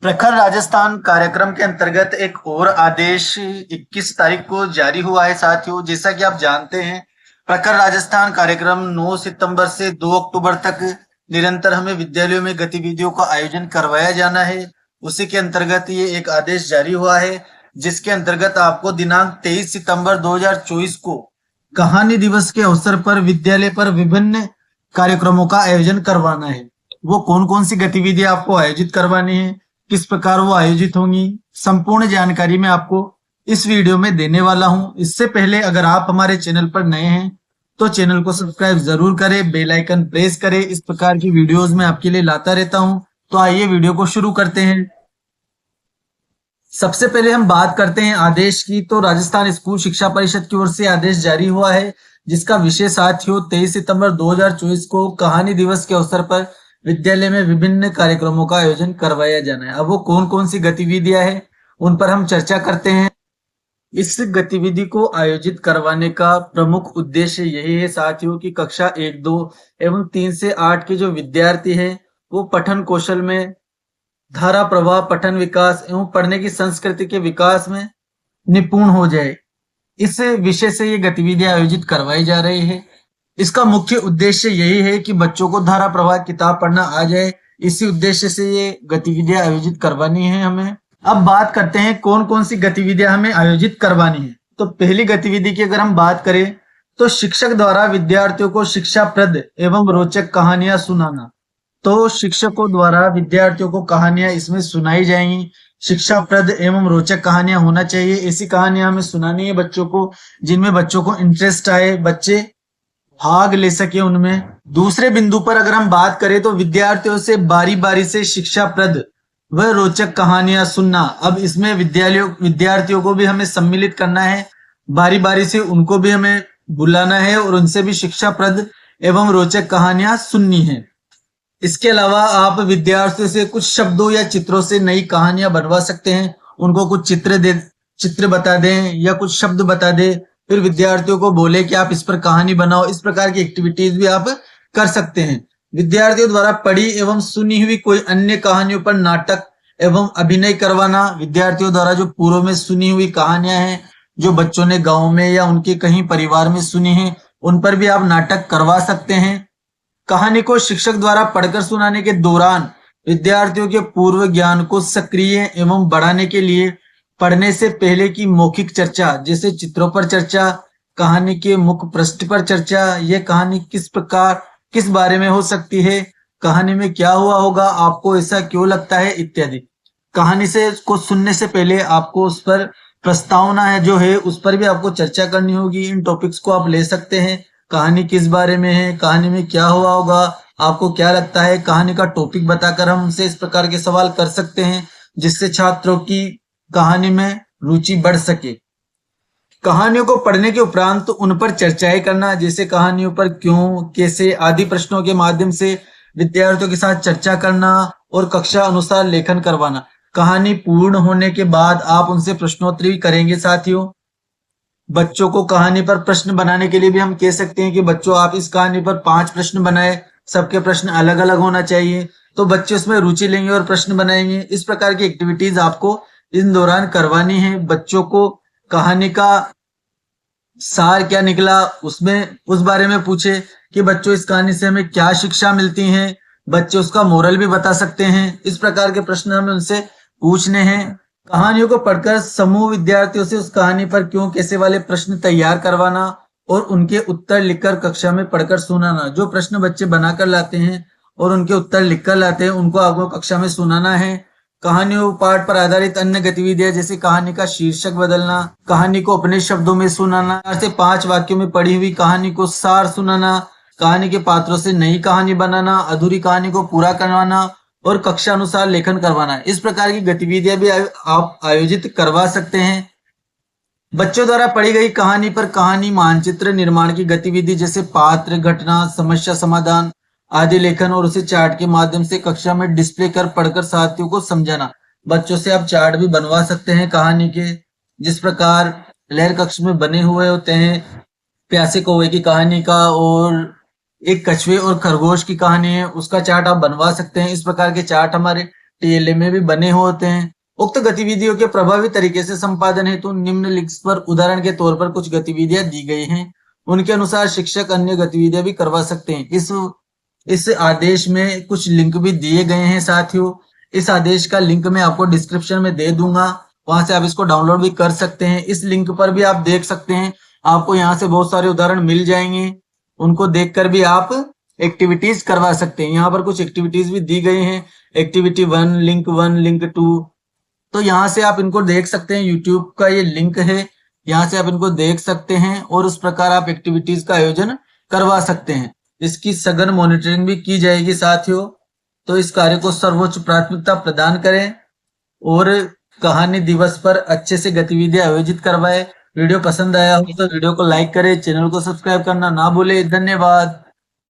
प्रखर राजस्थान कार्यक्रम के अंतर्गत एक और आदेश 21 तारीख को जारी हुआ है साथियों। जैसा कि आप जानते हैं, प्रखर राजस्थान कार्यक्रम 9 सितंबर से 2 अक्टूबर तक निरंतर हमें विद्यालयों में गतिविधियों का आयोजन करवाया जाना है। उसी के अंतर्गत ये एक आदेश जारी हुआ है, जिसके अंतर्गत आपको दिनांक 23 सितंबर 2024 को कहानी दिवस के अवसर पर विद्यालय पर विभिन्न कार्यक्रमों का आयोजन करवाना है। वो कौन कौन सी गतिविधियां आपको आयोजित करवानी है, किस प्रकार वो आयोजित होंगी, संपूर्ण जानकारी मैं आपको इस वीडियो में देने वाला हूं। इससे पहले अगर आप हमारे चैनल पर नए हैं तो चैनल को सब्सक्राइब जरूर करें, बेल आइकन प्रेस करें। इस प्रकार की वीडियोस मैं आपके लिए लाता रहता हूं। तो आइए वीडियो को शुरू करते हैं। सबसे पहले हम बात करते हैं आदेश की। तो राजस्थान स्कूल शिक्षा परिषद की ओर से आदेश जारी हुआ है, जिसका विषय साथियों 23 सितंबर 2024 को कहानी दिवस के अवसर पर विद्यालय में विभिन्न कार्यक्रमों का आयोजन करवाया जाना है। अब वो कौन कौन सी गतिविधियां हैं उन पर हम चर्चा करते हैं। इस गतिविधि को आयोजित करवाने का प्रमुख उद्देश्य यही है साथियों कि कक्षा 1, 2 एवं 3 से 8 के जो विद्यार्थी हैं वो पठन कौशल में, धारा प्रवाह, पठन विकास एवं पढ़ने की संस्कृति के विकास में निपुण हो जाए। इस विषय से ये गतिविधियां आयोजित करवाई जा रही है। इसका मुख्य उद्देश्य यही है कि बच्चों को धारा प्रवाह किताब पढ़ना आ जाए। इसी उद्देश्य से ये गतिविधियां आयोजित करवानी है हमें। अब बात करते हैं कौन कौन सी गतिविधियां हमें आयोजित करवानी है। तो पहली गतिविधि की अगर हम बात करें तो शिक्षक द्वारा विद्यार्थियों को शिक्षाप्रद एवं रोचक कहानियां सुनाना। तो शिक्षकों द्वारा विद्यार्थियों को कहानियां इसमें सुनाई जाएंगी। शिक्षाप्रद एवं रोचक कहानियां होना चाहिए। ऐसी कहानियां हमें सुनानी है बच्चों को जिनमें बच्चों को इंटरेस्ट आए, बच्चे भाग ले सके उनमें। दूसरे बिंदु पर अगर हम बात करें तो विद्यार्थियों से बारी बारी से शिक्षाप्रद व रोचक कहानियां सुनना। अब इसमें विद्यार्थियों को भी हमें सम्मिलित करना है, बारी बारी से उनको भी हमें बुलाना है और उनसे भी शिक्षाप्रद एवं रोचक कहानियां सुननी है। इसके अलावा आप विद्यार्थियों से कुछ शब्दों या चित्रों से नई कहानियां बनवा सकते हैं। उनको कुछ चित्र बता दें या कुछ शब्द बता दें, फिर विद्यार्थियों को बोले कि आप इस पर कहानी बनाओ। इस प्रकार की एक्टिविटीज भी आप कर सकते हैं। विद्यार्थियों द्वारा पढ़ी एवं सुनी हुई कोई अन्य कहानियों पर नाटक एवं अभिनय करवाना। विद्यार्थियों द्वारा जो पूर्व में सुनी हुई कहानियां हैं, जो बच्चों ने गांव में या उनके कहीं परिवार में सुनी है, उन पर भी आप नाटक करवा सकते हैं। कहानी को शिक्षक द्वारा पढ़कर सुनाने के दौरान विद्यार्थियों के पूर्व ज्ञान को सक्रिय एवं बढ़ाने के लिए पढ़ने से पहले की मौखिक चर्चा, जैसे चित्रों पर चर्चा, कहानी के मुख्य पृष्ठ पर चर्चा, यह कहानी किस प्रकार किस बारे में हो सकती है, कहानी में क्या हुआ होगा, आपको ऐसा क्यों लगता है, इत्यादि। कहानी से को सुनने से पहले आपको उस पर प्रस्तावना है जो है उस पर भी आपको चर्चा करनी होगी। इन टॉपिक्स को आप ले सकते हैं। कहानी किस बारे में है, कहानी में क्या हुआ होगा, आपको क्या लगता है, कहानी का टॉपिक बताकर हम उनसे इस प्रकार के सवाल कर सकते हैं, जिससे छात्रों की कहानी में रुचि बढ़ सके। कहानियों को पढ़ने के उपरांत तो उन पर चर्चाएं करना, जैसे कहानियों पर क्यों, कैसे आदि प्रश्नों के माध्यम से विद्यार्थियों के साथ चर्चा करना और कक्षा अनुसार लेखन करवाना। कहानी पूर्ण होने के बाद आप उनसे प्रश्नोत्तरी करेंगे साथियों। बच्चों को कहानी पर प्रश्न बनाने के लिए भी हम कह सकते हैं कि बच्चों आप इस कहानी पर 5 प्रश्न बनाए। सबके प्रश्न अलग अलग होना चाहिए, तो बच्चे उसमें रुचि लेंगे और प्रश्न बनाएंगे। इस प्रकार की एक्टिविटीज आपको इन दौरान करवानी है। बच्चों को कहानी का सार क्या निकला उसमें उस बारे में पूछे कि बच्चों इस कहानी से हमें क्या शिक्षा मिलती है। बच्चे उसका मोरल भी बता सकते हैं। इस प्रकार के प्रश्न हमें उनसे पूछने हैं। कहानियों को पढ़कर समूह विद्यार्थियों से उस कहानी पर क्यों, कैसे वाले प्रश्न तैयार करवाना और उनके उत्तर लिखकर कक्षा में पढ़कर सुनाना। जो प्रश्न बच्चे बनाकर लाते हैं और उनके उत्तर लिखकर लाते हैं, उनको आपको कक्षा में सुनाना है। कहानियों पाठ पर आधारित अन्य गतिविधियां, जैसे कहानी का शीर्षक बदलना, कहानी को अपने शब्दों में सुनाना, 4 से 5 वाक्यों में पढ़ी हुई कहानी को सार सुनाना, कहानी के पात्रों से नई कहानी बनाना, अधूरी कहानी को पूरा करवाना और कक्षा अनुसार लेखन करवाना। इस प्रकार की गतिविधियां भी आप आयोजित करवा सकते हैं। बच्चों द्वारा पढ़ी गई कहानी पर कहानी मानचित्र निर्माण की गतिविधि, जैसे पात्र, घटना, समस्या समाधान आदि लेखन और उसे चार्ट के माध्यम से कक्षा में डिस्प्ले कर पढ़कर साथियों को समझाना। बच्चों से आप चार्ट भी बनवा सकते हैं कहानी के, जिस प्रकार लहर कक्ष में बने हुए होते हैं प्यासे कौवे की कहानी का और एक कछुए और खरगोश की कहानी है, उसका चार्ट आप बनवा सकते हैं। इस प्रकार के चार्ट हमारे टीएलए में भी बने होते हैं। उक्त गतिविधियों के प्रभावी तरीके से संपादन हेतु निम्न लिंक्स पर उदाहरण के तौर पर कुछ गतिविधियां दी गई हैं। उनके अनुसार शिक्षक अन्य गतिविधियां भी करवा सकते हैं। इस आदेश में कुछ लिंक भी दिए गए हैं साथियों। इस आदेश का लिंक मैं आपको डिस्क्रिप्शन में दे दूंगा, वहां से आप इसको डाउनलोड भी कर सकते हैं। इस लिंक पर भी आप देख सकते हैं, आपको यहाँ से बहुत सारे उदाहरण मिल जाएंगे। उनको देखकर भी आप एक्टिविटीज करवा सकते हैं। यहाँ पर कुछ एक्टिविटीज भी दी गई हैं, एक्टिविटी 1, लिंक 2। तो यहाँ से आप इनको देख सकते हैं। यूट्यूब का ये लिंक है, यहाँ से आप इनको देख सकते हैं और उस प्रकार आप एक्टिविटीज का आयोजन करवा सकते हैं। इसकी सघन मॉनिटरिंग भी की जाएगी साथियों। तो इस कार्य को सर्वोच्च प्राथमिकता प्रदान करें और कहानी दिवस पर अच्छे से गतिविधियां आयोजित करवाएं। वीडियो पसंद आया हो तो वीडियो को लाइक करें, चैनल को सब्सक्राइब करना ना भूलें। धन्यवाद।